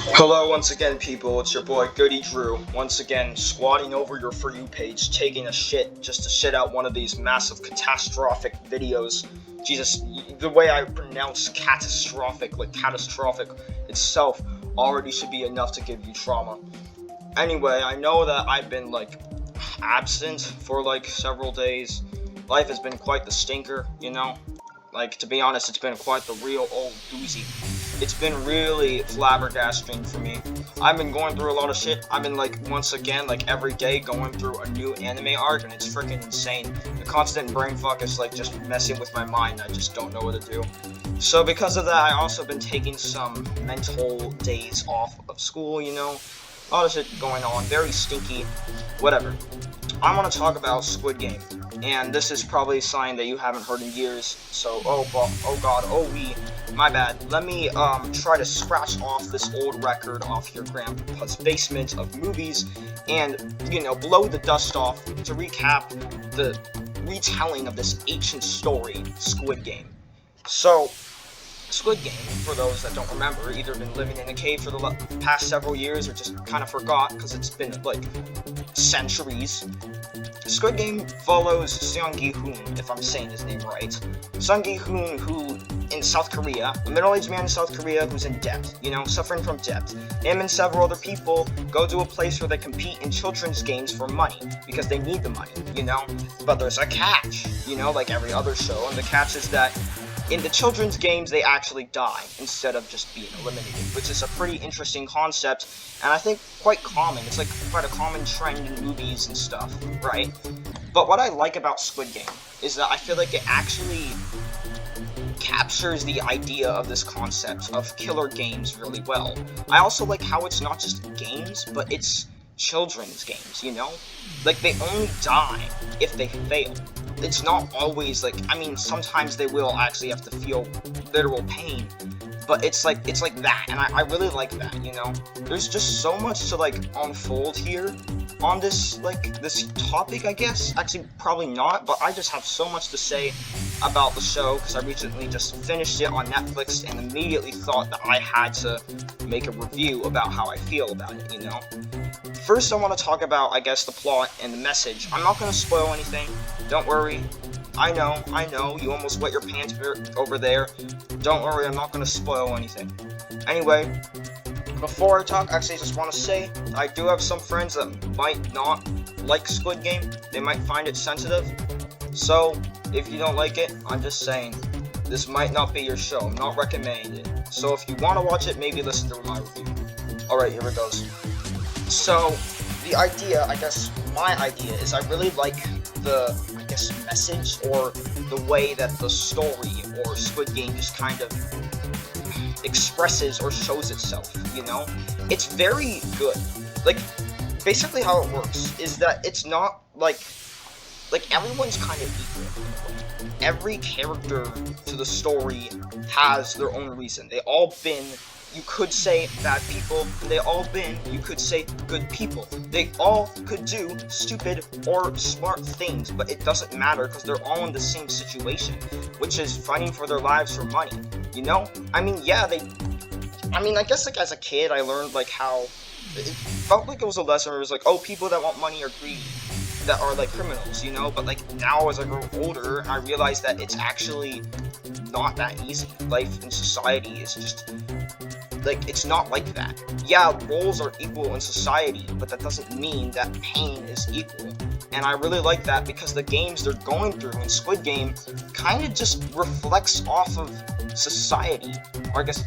Hello once again, people. It's your boy Goody Drew, once again squatting over your For You page, taking a shit just to shit out one of these massive catastrophic videos. Jesus, the way I pronounce catastrophic, like catastrophic itself, already should be enough to give you trauma. Anyway, I know that I've been absent for several days. Life has been quite the stinker, you know? To be honest, it's been quite the real old doozy. It's been really flabbergasting for me. I've been going through a lot of shit. I've been once again, every day going through a new anime arc, and it's freaking insane. The constant brain fuck is just messing with my mind. I just don't know what to do. So because of that, I also been taking some mental days off of school, you know? A lot of shit going on, very stinky, whatever. I want to talk about Squid Game, and this is probably a sign that you haven't heard in years, so my bad. Let me try to scratch off this old record off your grandpa's basement of movies, and, blow the dust off to recap the retelling of this ancient story, Squid Game. So, Squid Game, for those that don't remember, either been living in a cave for the past several years or just kind of forgot because it's been centuries. Squid Game follows Sung Gi-hoon, if I'm saying his name right. Sung Gi-hoon, who in South Korea, a middle-aged man in South Korea who's in debt, suffering from debt. Him and several other people go to a place where they compete in children's games for money because they need the money, But there's a catch, like every other show, and the catch is that in the children's games, they actually die instead of just being eliminated, which is a pretty interesting concept, and I think quite common. It's quite a common trend in movies and stuff, right? But what I like about Squid Game is that I feel like it actually captures the idea of this concept of killer games really well. I also like how it's not just games, but it's children's games, they only die if they fail. It's not always sometimes they will actually have to feel literal pain, but it's like that, and I really like that, There's just so much to unfold here on this this topic, I guess. Actually, probably not, but I just have so much to say about the show because I recently just finished it on Netflix and immediately thought that I had to make a review about how I feel about it, First, I want to talk about, I guess, the plot and the message. I'm not going to spoil anything. Don't worry. I know, you almost wet your pants over there. Don't worry, I'm not going to spoil anything. Anyway, before I talk, actually, I just want to say, I do have some friends that might not like Squid Game. They might find it sensitive. So, if you don't like it, I'm just saying, this might not be your show. I'm not recommending it. So, if you want to watch it, maybe listen to my review. Alright, here it goes. So, the idea, I guess, my idea is I really like the, message or the way that the story or Squid Game just kind of expresses or shows itself, It's very good. Basically how it works is that it's not everyone's kind of equal in a way. Every character to the story has their own reason. They all been, you could say, bad people, and they all been, you could say, good people. They all could do stupid or smart things, but it doesn't matter because they're all in the same situation, which is fighting for their lives for money, I guess as a kid I learned how it felt like it was a lesson where it was people that want money are greedy, that are criminals, but now as I grow older I realize that it's actually not that easy. Life in society is just it's not like that. Yeah, roles are equal in society, but that doesn't mean that pain is equal. And I really like that because the games they're going through in Squid Game kind of just reflects off of society. Or I guess,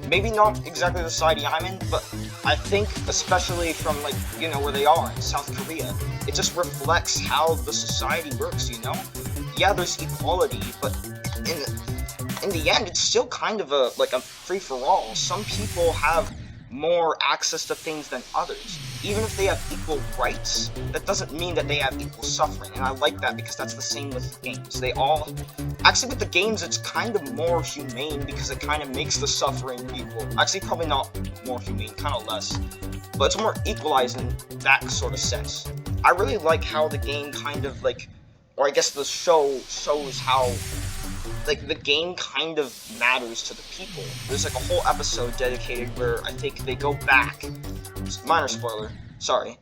maybe not exactly the society I'm in, but I think especially from where they are in South Korea, it just reflects how the society works, Yeah, there's equality, but in the end, it's still kind of a free-for-all. Some people have more access to things than others. Even if they have equal rights, that doesn't mean that they have equal suffering, and I like that because that's the same with games. Actually with the games, it's kind of more humane because it kind of makes the suffering equal. Actually, probably not more humane, kind of less, but it's more equalized in that sort of sense. I really like how the game kind of or I guess the show shows how like, the game kind of matters to the people. There's, like, a whole episode dedicated where I think they go back, minor spoiler, sorry,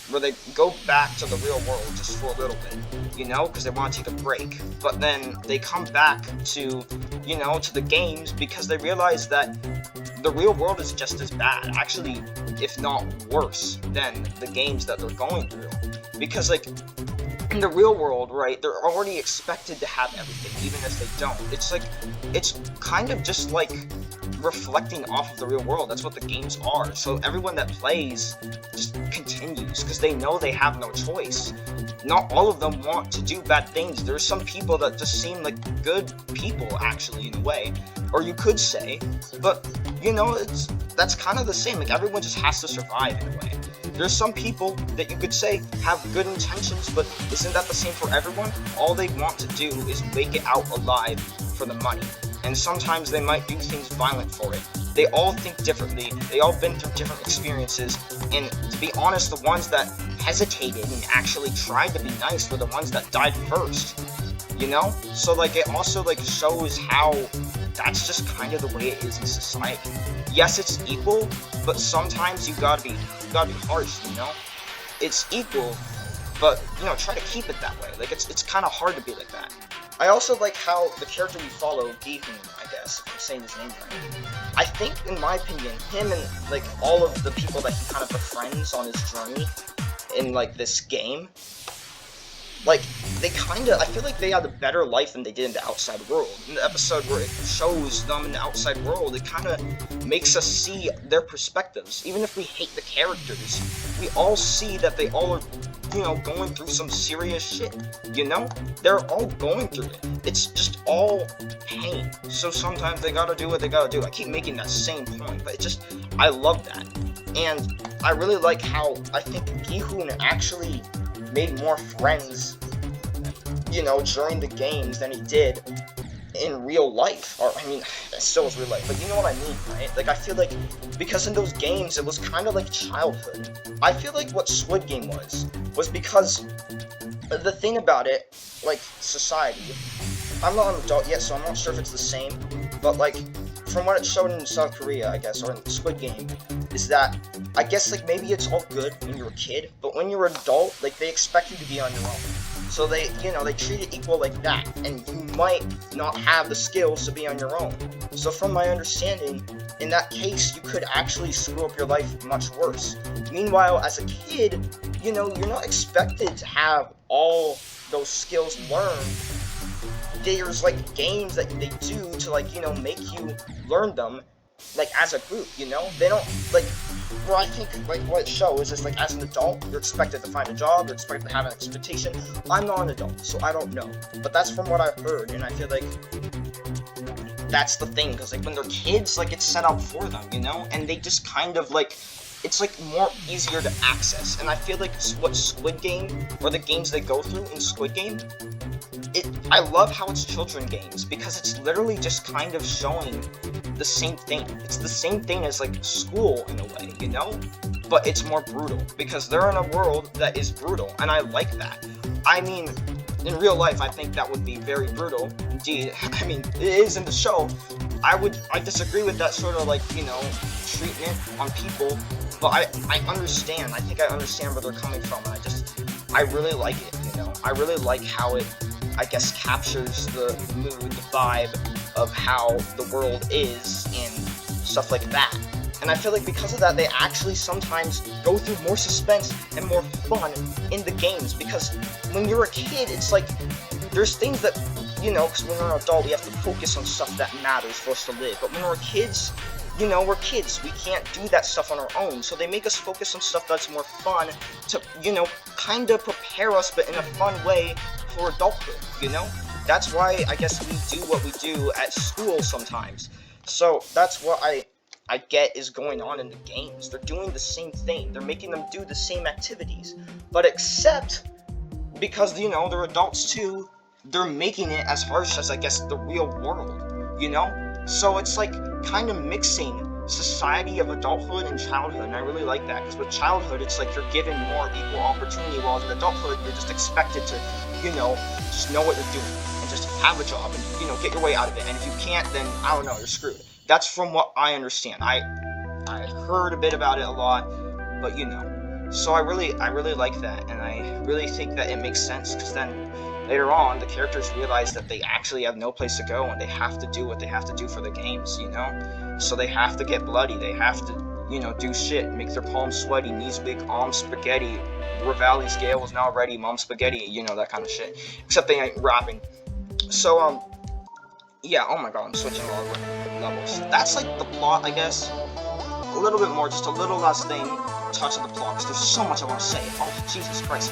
where they go back to the real world just for a little bit, you know, because they want to take a break. But then they come back to, you know, to the games because they realize that the real world is just as bad, actually, if not worse, than the games that they're going through. Because, like, in the real world, right, they're already expected to have everything, even if they don't. It's like, it's kind of just like reflecting off of the real world. That's what the games are. So everyone that plays just continues because they know they have no choice. Not all of them want to do bad things. There's some people that just seem like good people, actually, in a way, or you could say. But you know, that's kind of the same. Like, everyone just has to survive in a way. There's some people that you could say have good intentions, but isn't that the same for everyone? All they want to do is make it out alive for the money. And sometimes they might do things violent for it. They all think differently, they all been through different experiences, and to be honest, the ones that hesitated and actually tried to be nice were the ones that died first, you know? So, like, it also, like, shows how that's just kind of the way it is in society. Yes, it's equal, but sometimes you gotta be harsh, you know? It's equal, but, you know, try to keep it that way. Like, it's kind of hard to be like that. I also like how the character we follow, Gi-hoon, I guess, if I'm saying his name right. I think, in my opinion, him and, like, all of the people that he kind of befriends on his journey in, like, this game, like, they kind of, I feel like they had a better life than they did in the outside world. In the episode where it shows them in the outside world, it kind of makes us see their perspectives. Even if we hate the characters, we all see that they all are, you know, going through some serious shit, you know? They're all going through it. It's just all pain. So sometimes they gotta do what they gotta do. I keep making that same point, but it just, I love that. And I really like how I think Gi-hoon actually made more friends, you know, during the games than he did in real life. Or, I mean, it still is real life, but you know what I mean, right? Like, I feel like, because in those games, it was kind of like childhood. I feel like what Squid Game was because the thing about it, like, society, I'm not an adult yet, so I'm not sure if it's the same, but, like, from what it showed in South Korea, I guess, or in Squid Game, is that, I guess, like, maybe it's all good when you're a kid, but when you're an adult, like, they expect you to be on your own. So they, you know, they treat it equal like that, and you might not have the skills to be on your own. So from my understanding, in that case, you could actually screw up your life much worse. Meanwhile, as a kid, you know, you're not expected to have all those skills learned. There's, like, games that they do to, like, you know, make you learn them, like, as a group, you know? They don't, like, well, I think, like, what it shows is, like, as an adult, you're expected to find a job, you're expected to have an expectation. I'm not an adult, so I don't know. But that's from what I've heard, and I feel like that's the thing, because, like, when they're kids, like, it's set up for them, you know? And they just kind of, like, it's, like, more easier to access. And I feel like what Squid Game, or the games they go through in Squid Game, I love how it's children games, because it's literally just kind of showing the same thing. It's the same thing as, like, school in a way, you know? But it's more brutal, because they're in a world that is brutal, and I like that. I mean, in real life, I think that would be very brutal. Indeed, I mean, it is in the show. I disagree with that sort of, like, you know, treatment on people, but I understand. I think I understand where they're coming from, and I really like it, you know? I really like how it, I guess, captures the mood, the vibe of how the world is and stuff like that. And I feel like because of that, they actually sometimes go through more suspense and more fun in the games, because when you're a kid, it's like, there's things that, you know, because when we're an adult, we have to focus on stuff that matters for us to live. But when we're kids, you know, we're kids. We can't do that stuff on our own. So they make us focus on stuff that's more fun to, you know, kind of prepare us, but in a fun way for adulthood, you know? That's why I guess we do what we do at school sometimes. So that's what I get is going on in the games. They're doing the same thing. They're making them do the same activities. But except, because, you know, they're adults too, they're making it as harsh as, I guess, the real world, you know? So it's like kind of mixing society of adulthood and childhood, and I really like that, because with childhood, it's like you're given more equal opportunity, while in adulthood, you're just expected to, you know, just know what you're doing, and just have a job and, you know, get your way out of it. And if you can't, then I don't know, you're screwed. That's from what I understand. I heard a bit about it a lot, but you know. So I really like that, and I really think that it makes sense, because then later on the characters realize that they actually have no place to go, and they have to do what they have to do for the games, you know. So they have to get bloody, they have to, you know, do shit, make their palms sweaty, knees big, arms spaghetti, Rivali's Gale is now ready, mom spaghetti, you know, that kind of shit. Except they ain't rapping. So yeah, oh my god, I'm switching a lot of levels. That's like the plot, I guess. A little bit more, just a little less thing, touch of the plot, because there's so much I want to say. Oh, Jesus Christ.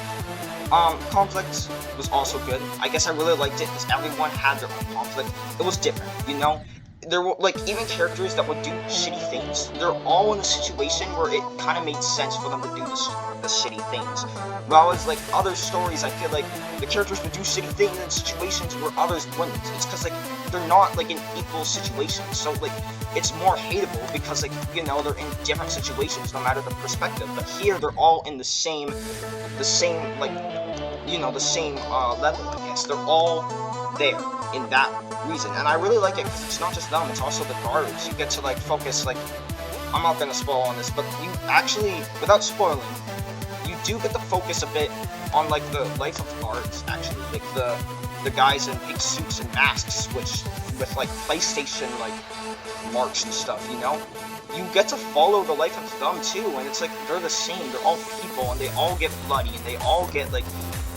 Conflict was also good. I guess I really liked it, because everyone had their own conflict. It was different, you know? There were, like, even characters that would do shitty things, they're all in a situation where it kind of made sense for them to do the shitty things. Whereas, like, other stories, I feel like the characters would do shitty things in situations where others wouldn't. It's because, like, they're not, like, in equal situations. So, like, it's more hateable because, like, you know, they're in different situations no matter the perspective. But here, they're all in the same, like, you know, the same level, I guess. They're all there in that reason. And I really like it because it's not just them, it's also the guards. You get to, like, focus, like, I'm not gonna spoil on this, but you actually, without spoiling, you do get to focus a bit on, like, the life of guards, actually. Like, the guys in big suits and masks, which, with, like, PlayStation, like, marks and stuff, you know? You get to follow the life of them, too, and it's like, they're the same, they're all people, and they all get bloody, and they all get, like,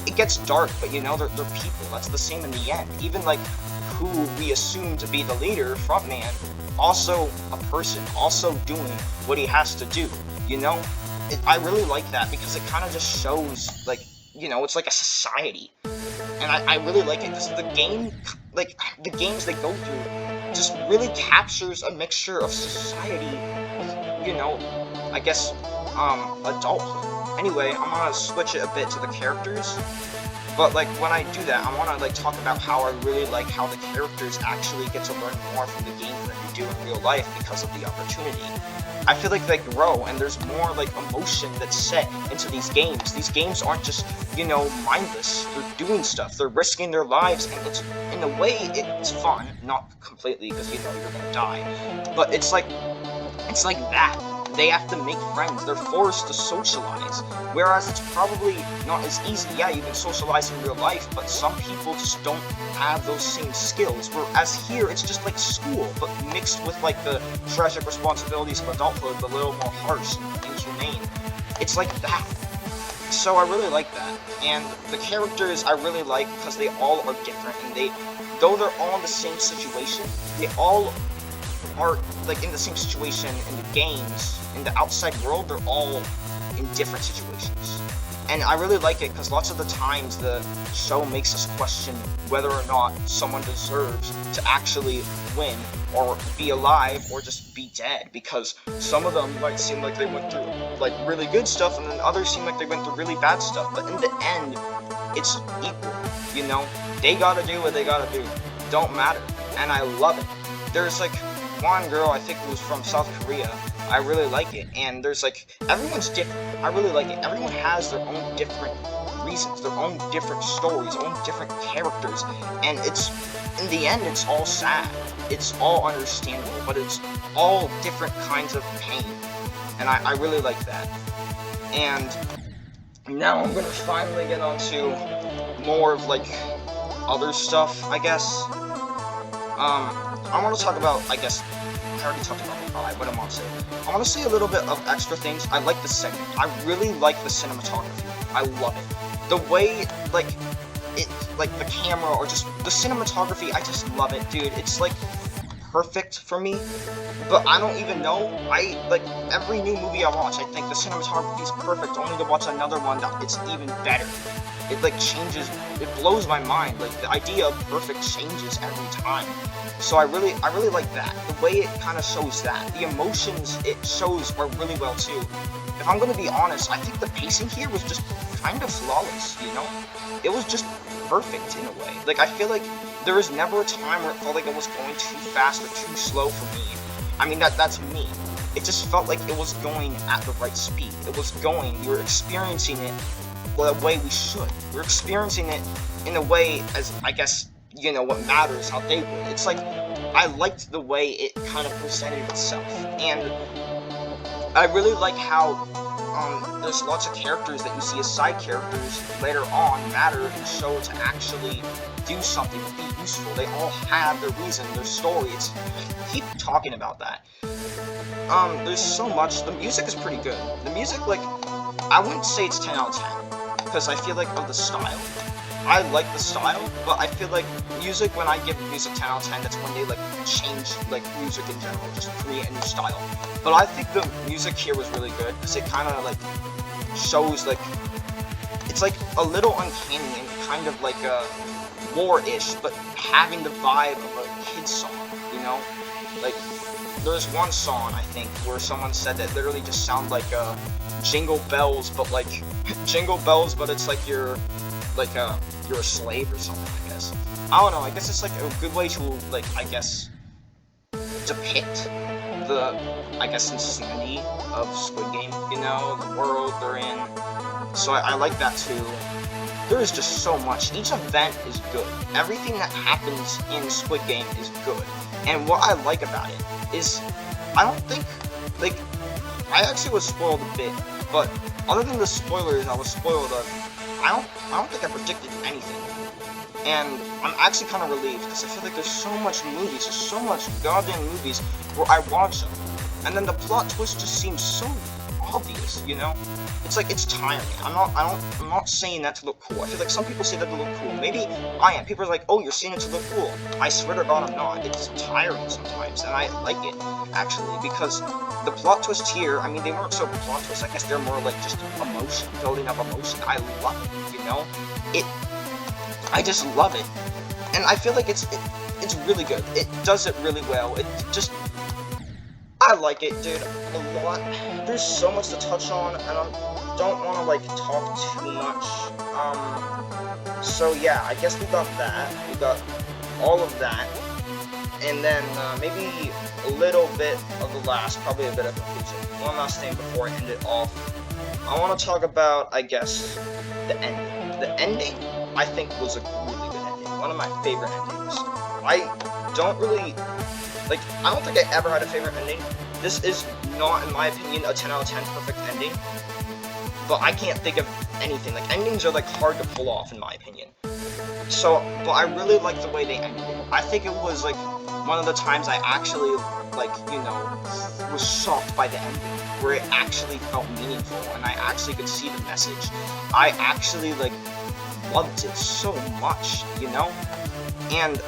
it gets dark, but, you know, they're people, that's the same in the end. Even, like, who we assume to be the leader, frontman, also a person, also doing what he has to do, you know? I really like that, because it kind of just shows, like, you know, it's like a society. And I really like it, because the game, like, the games they go through just really captures a mixture of society with, you know, I guess, adulthood. Anyway, I'm gonna switch it a bit to the characters. But, like, when I do that, I want to, like, talk about how I really like how the characters actually get to learn more from the games than you do in real life because of the opportunity. I feel like they grow, and there's more, like, emotion that's set into these games. These games aren't just, you know, mindless. They're doing stuff. They're risking their lives, and it's, in a way, it's fun. Not completely, because, you know, you're gonna die. But it's like that. They have to make friends, they're forced to socialize, whereas it's probably not as easy. Yeah, you can socialize in real life, but some people just don't have those same skills, whereas here, it's just like school, but mixed with, like, the tragic responsibilities of adulthood, but a little more harsh and inhumane. It's like that. So I really like that, and the characters I really like because they all are different, and though they're all in the same situation, they all are, like, in the same situation in the games. In the outside world, they're all in different situations. And I really like it because lots of the times the show makes us question whether or not someone deserves to actually win or be alive or just be dead, because some of them might seem like they went through, like, really good stuff, and then others seem like they went through really bad stuff, but in the end, it's equal, you know? They gotta do what they gotta do. Don't matter. And I love it. There's, like, one girl, I think it was from South Korea. I really like it, and there's, like, everyone's different. I really like it. Everyone has their own different reasons, their own different stories, their own different characters, and it's, in the end, it's all sad. It's all understandable, but it's all different kinds of pain, and I really like that. And now I'm gonna finally get on to more of, like, other stuff, I guess. I want to talk about, I guess, I already talked about the vibe, what I want to say. I want to say a little bit of extra things. I like the setting. I really like the cinematography. I love it. The way, like, the camera, or just the cinematography, I just love it, dude. It's, like, perfect for me, but I don't even know. Like, every new movie I watch, I think the cinematography is perfect, only to watch another one that it's even better. It, like, changes, it blows my mind. Like, the idea of perfect changes every time. So I really like that. The way it kind of shows that. The emotions it shows are really well, too. If I'm gonna be honest, I think the pacing here was just kind of flawless, you know? It was just perfect in a way. Like, I feel like there was never a time where it felt like it was going too fast or too slow for me. I mean, that's me. It just felt like it was going at the right speed. It was going, you were experiencing it the way we should. We're experiencing it in a way as, I guess, what matters, how they would. It's like, I liked the way it kind of presented itself, and I really like how there's lots of characters that you see as side characters later on matter in the show to actually do something, be useful. They all have their reason, their story. I keep talking about that. There's so much. The music is pretty good. The music, like, I wouldn't say it's 10 out of 10, because I feel like of the style. I like the style, but I feel like music, when I give music 10 out of 10, that's when they, like, change, like, music in general, just create a new style. But I think the music here was really good, because it kind of, like, shows, like, it's, like, a little uncanny and kind of, like, war-ish, but having the vibe of a kid's song, Like, there's one song, I think, where someone said that literally just sound like, Jingle Bells, but, like, Jingle Bells, but it's like you're a slave or something, I guess. I don't know, I guess it's, like, a good way to, like, I guess, depict the, I guess, insanity of Squid Game, the world they're in. So I like that, too. There is just so much. Each event is good. Everything that happens in Squid Game is good. And what I like about it is, I don't think, like, I actually was spoiled a bit, but other than the spoilers I was spoiled of, I don't think I predicted anything. And I'm actually kind of relieved, because I feel like there's so much movies, there's so much goddamn movies where I watch them, and then the plot twist just seems so obvious, It's like, it's tiring. I'm not saying that to look cool. I feel like some people say that to look cool. Maybe I am. People are like, oh, you're saying it to look cool. I swear to God, I'm not. It's tiring sometimes, and I like it, actually, because the plot twist here, I mean, they weren't so plot twists. I guess they're more like just emotion, building up emotion. I love it, I just love it. And I feel like it's really good. It does it really well. I like it, dude, a lot. There's so much to touch on, and I don't want to, like, talk too much. So yeah, I guess we got that. We got all of that. And then, maybe a little bit of the last, probably a bit of conclusion. One last thing before I end it off. I want to talk about, I guess, the ending. The ending, I think, was a really good ending. One of my favorite endings. I don't really... Like, I don't think I ever had a favorite ending. This is not, in my opinion, a 10 out of 10 perfect ending. But I can't think of anything. Like, endings are, like, hard to pull off, in my opinion. So, but I really like the way they ended it. I think it was, like, one of the times I actually, like, was shocked by the ending. Where it actually felt meaningful, and I actually could see the message. I actually, like, loved it so much, And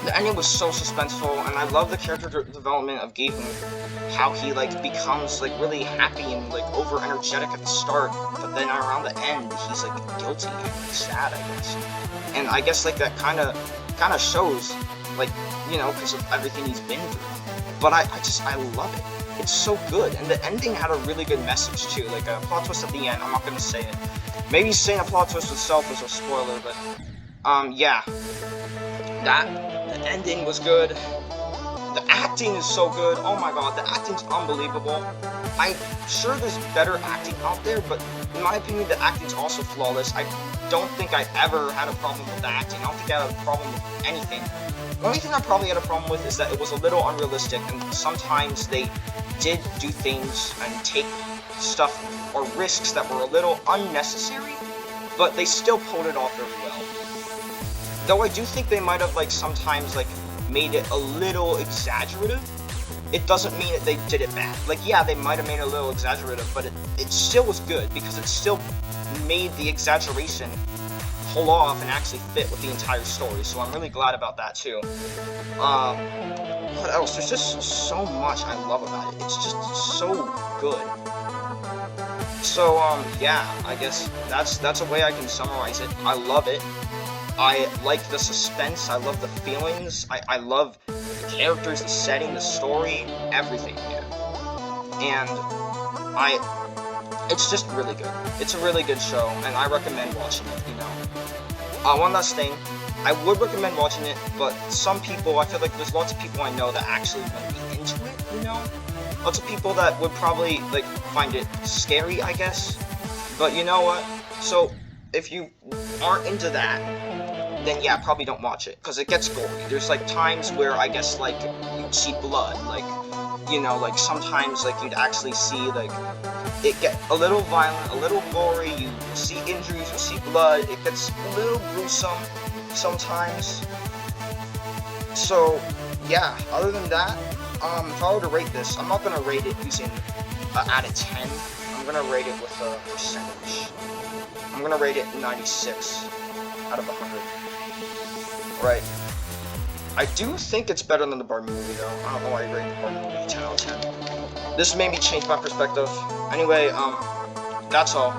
the ending was so suspenseful, and I love the character development of Gaten, how he, like, becomes, like, really happy and, like, over-energetic at the start, but then around the end, he's, like, guilty and, like, sad, I guess. And I guess, like, that kind of shows, like, because of everything he's been through. But I love it. It's so good, and the ending had a really good message, too, like, a plot twist at the end. I'm not gonna say it. Maybe saying a plot twist itself is a spoiler, but, yeah. The ending was good. The acting is so good. Oh my god, the acting's unbelievable. I'm sure there's better acting out there, but in my opinion, the acting's also flawless. I don't think I ever had a problem with the acting. I don't think I had a problem with anything. The only thing I probably had a problem with is that it was a little unrealistic, and sometimes they did do things and take stuff or risks that were a little unnecessary, but they still pulled it off very well. Though I do think they might have, like, sometimes, like, made it a little exaggerative. It doesn't mean that they did it bad. Like, yeah, they might have made it a little exaggerative, but it still was good, because it still made the exaggeration pull off and actually fit with the entire story, so I'm really glad about that, too. What else? There's just so much I love about it. It's just so good. So, yeah, I guess that's a way I can summarize it. I love it. I like the suspense, I love the feelings, I love the characters, the setting, the story, everything here. And it's just really good. It's a really good show, and I recommend watching it, One last thing, I would recommend watching it, but some people, I feel like there's lots of people I know that actually wouldn't be into it, Lots of people that would probably, like, find it scary, I guess. But you know what? So, if you aren't into that, then yeah, probably don't watch it, because it gets gory. There's like times where I guess like you'd see blood, like, you know, like sometimes like you'd actually see like it get a little violent, a little gory, you see injuries, you see blood, it gets a little gruesome sometimes. So yeah, other than that, if I were to rate this, I'm not gonna rate it using out of 10. I'm gonna rate it with a percentage. I'm gonna rate it 96 out of 100. Right. I do think it's better than the Barbie movie, though. I don't know why I rate the Barbie movie 10 out of 10. This made me change my perspective. Anyway, that's all.